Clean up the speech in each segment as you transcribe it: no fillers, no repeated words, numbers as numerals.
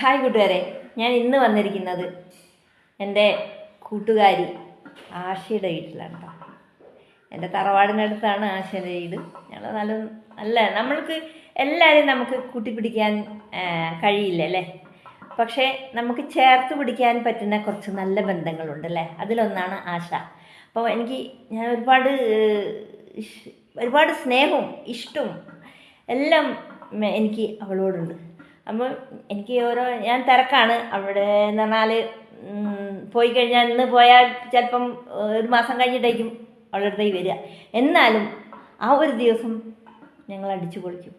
Hi കൂട്ടുകാരെ, ഞാൻ ഇന്ന് വന്നിരിക്കുന്നത് എൻ്റെ കൂട്ടുകാരി ആശയുടെ വീട്ടിലാണ് കേട്ടോ. എൻ്റെ തറവാടിനടുത്താണ് ആശയുടെ വീട്. ഞങ്ങൾ നല്ല നമ്മൾക്ക് എല്ലാവരെയും നമുക്ക് കൂട്ടിപ്പിടിക്കാൻ കഴിയില്ല അല്ലേ, പക്ഷേ നമുക്ക് ചേർത്ത് പിടിക്കാൻ പറ്റുന്ന കുറച്ച് നല്ല ബന്ധങ്ങളുണ്ട് അല്ലേ. അതിലൊന്നാണ് ആശ. അപ്പോൾ ഞാൻ ഒരുപാട് സ്നേഹവും ഇഷ്ടവും എല്ലാം എനിക്ക് അവളോടുണ്ട്. അപ്പോൾ ഞാൻ തിരക്കാണ് അവിടെ എന്ന് പറഞ്ഞാൽ, പോയി കഴിഞ്ഞാൽ ഇന്ന് പോയാൽ ചിലപ്പം ഒരു മാസം കഴിഞ്ഞിട്ടായിരിക്കും അവളുടെ അടുത്തേക്ക് വരിക. എന്നാലും ആ ഒരു ദിവസം ഞങ്ങൾ അടിച്ചു പൊളിക്കും.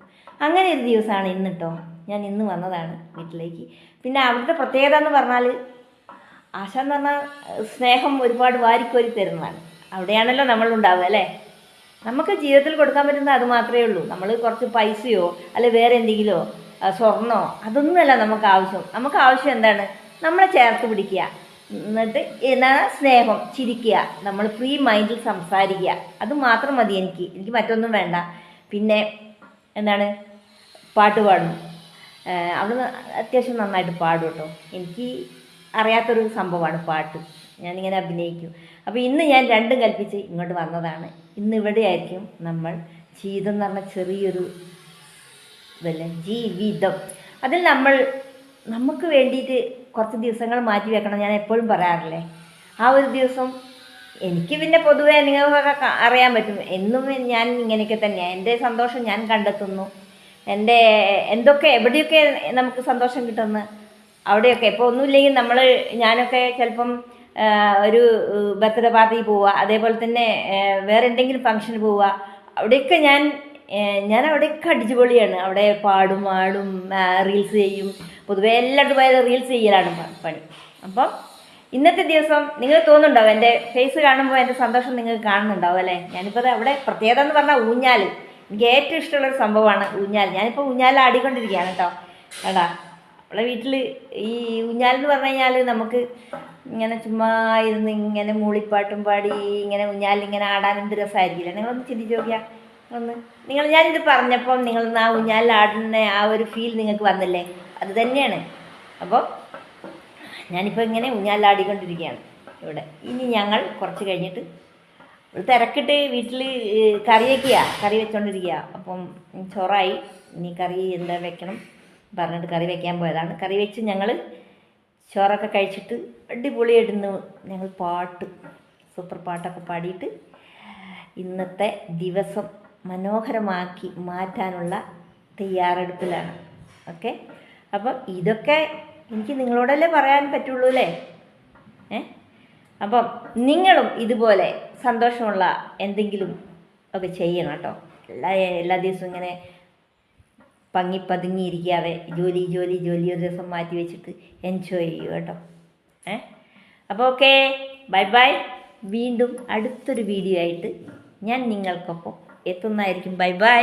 അങ്ങനെ ഒരു ദിവസമാണ് ഇന്ന് കേട്ടോ. ഞാൻ ഇന്ന് വന്നതാണ് വീട്ടിലേക്ക്. പിന്നെ അവിടുത്തെ പ്രത്യേകത എന്ന് പറഞ്ഞാൽ, ആശ എന്ന് പറഞ്ഞാൽ സ്നേഹം ഒരുപാട് വാരിക്കോരി തരുന്നതാണ്. അവിടെയാണല്ലോ നമ്മളുണ്ടാവുക അല്ലേ. നമുക്ക് ജീവിതത്തിൽ കൊടുക്കാൻ പറ്റുന്നത് അത് മാത്രമേ ഉള്ളൂ. നമ്മൾ കുറച്ച് പൈസയോ അല്ലെ വേറെ എന്തെങ്കിലുമോ സ്വർണ്ണോ അതൊന്നുമല്ല നമുക്ക് ആവശ്യം എന്താണ്? നമ്മളെ ചേർത്ത് പിടിക്കുക, എന്നിട്ട് എന്താണ് സ്നേഹം, ചിരിക്കുക, നമ്മൾ ഫ്രീ മൈൻഡിൽ സംസാരിക്കുക. അത് മാത്രം മതി എനിക്ക് മറ്റൊന്നും വേണ്ട. പിന്നെ എന്താണ്, പാട്ട് പാടും. അവിടുന്ന് അത്യാവശ്യം നന്നായിട്ട് പാടും കേട്ടോ. എനിക്ക് അറിയാത്തൊരു സംഭവമാണ് പാട്ട്. ഞാനിങ്ങനെ അഭിനയിക്കും. അപ്പോൾ ഇന്ന് ഞാൻ രണ്ടും കൽപ്പിച്ച് ഇങ്ങോട്ട് വന്നതാണ്. ഇന്ന് ഇവിടെ ആയിരിക്കും നമ്മൾ ജീവിതം എന്ന് പറഞ്ഞ ചെറിയൊരു ജീവിതം. അതിൽ നമുക്ക് വേണ്ടിയിട്ട് കുറച്ച് ദിവസങ്ങൾ മാറ്റി വെക്കണം. ഞാൻ എപ്പോഴും പറയാറില്ലേ, ആ ഒരു ദിവസം എനിക്ക് പിന്നെ പൊതുവേ നിങ്ങൾക്കൊക്കെ അറിയാൻ പറ്റും, എന്നും ഞാൻ ഇങ്ങനെയൊക്കെ തന്നെയാണ്. എൻ്റെ സന്തോഷം ഞാൻ കണ്ടെത്തുന്നു. എൻ്റെ എവിടെയൊക്കെ നമുക്ക് സന്തോഷം കിട്ടുന്നു അവിടെയൊക്കെ. ഇപ്പോൾ ഒന്നുമില്ലെങ്കിൽ ഞാനൊക്കെ ചിലപ്പം ഒരു ബർത്ത്ഡേ പാർട്ടി പോവുക, അതേപോലെ തന്നെ വേറെ എന്തെങ്കിലും ഫംഗ്ഷന് പോവുക, അവിടെയൊക്കെ ഞാൻ അവിടെയൊക്കെ അടിച്ചുപൊളിയാണ്. അവിടെ പാടും റീൽസ് ചെയ്യും. പൊതുവെ എല്ലായിടത്തും പോയത് റീൽസ് ചെയ്യലാണ് പണി. അപ്പം ഇന്നത്തെ ദിവസം നിങ്ങൾ തോന്നുന്നുണ്ടാവും, എൻ്റെ ഫേസ് കാണുമ്പോൾ എൻ്റെ സന്തോഷം നിങ്ങൾക്ക് കാണുന്നുണ്ടാവും അല്ലേ. ഞാനിപ്പോൾ അവിടെ പ്രത്യേകത എന്ന് പറഞ്ഞാൽ ഊഞ്ഞാൽ. എനിക്ക് ഏറ്റവും ഇഷ്ടമുള്ളൊരു സംഭവമാണ് ഊഞ്ഞാൽ. ഞാനിപ്പോൾ ഊഞ്ഞാൽ ആടിക്കൊണ്ടിരിക്കുകയാണ് കേട്ടോ. എടാ നമ്മളെ വീട്ടിൽ ഈ ഊഞ്ഞാൽ എന്ന് പറഞ്ഞു കഴിഞ്ഞാൽ നമുക്ക് ഇങ്ങനെ ചുമ്മാ ഇരുന്ന് ഇങ്ങനെ മൂളിപ്പാട്ടും പാടി ഇങ്ങനെ ഊഞ്ഞാലിങ്ങനെ ആടാൻ എന്ത് രസമായിരിക്കില്ല. നിങ്ങളൊന്ന് ചിന്തിച്ച് നോക്കിയാൽ ഞാനിത് പറഞ്ഞപ്പം നിങ്ങൾ ആ ഊഞ്ഞാലിലാടുന്ന ആ ഒരു ഫീൽ നിങ്ങൾക്ക് വന്നില്ലേ? അത് തന്നെയാണ്. അപ്പോൾ ഞാനിപ്പോൾ ഇങ്ങനെ ഊഞ്ഞാലിലാടിക്കൊണ്ടിരിക്കുകയാണ് ഇവിടെ. ഇനി ഞങ്ങൾ കുറച്ച് കഴിഞ്ഞിട്ട് തിരക്കിട്ട് വീട്ടിൽ കറി വെച്ചുകൊണ്ടിരിക്കുക. അപ്പം ചോറായി, ഇനി കറി എന്താ വെക്കണം പറഞ്ഞിട്ട് കറി വെക്കാൻ പോയതാണ്. കറി വെച്ച് ഞങ്ങൾ ചോറൊക്കെ കഴിച്ചിട്ട് അടിപൊളിയായിട്ടിരുന്ന് ഞങ്ങൾ സൂപ്പർ പാട്ടൊക്കെ പാടിയിട്ട് ഇന്നത്തെ ദിവസം മനോഹരമാക്കി മാറ്റാനുള്ള തയ്യാറെടുപ്പിലാണ്. ഓക്കെ, അപ്പം ഇതൊക്കെ എനിക്ക് നിങ്ങളോടല്ലേ പറയാൻ പറ്റുള്ളൂ അല്ലേ. അപ്പം നിങ്ങളും ഇതുപോലെ സന്തോഷമുള്ള എന്തെങ്കിലും ഒക്കെ ചെയ്യണം കേട്ടോ. എല്ലാ ദിവസവും ഇങ്ങനെ പതുങ്ങിയിരിക്കാതെ ജോലി ഒരു ദിവസം മാറ്റി വെച്ചിട്ട് എൻജോയ് ചെയ്യൂ കേട്ടോ. അപ്പോൾ ഓക്കെ, ബൈ. വീണ്ടും അടുത്തൊരു വീഡിയോ ആയിട്ട് ഞാൻ നിങ്ങൾക്കൊപ്പം എത്തുന്നതായിരിക്കും. ബൈ.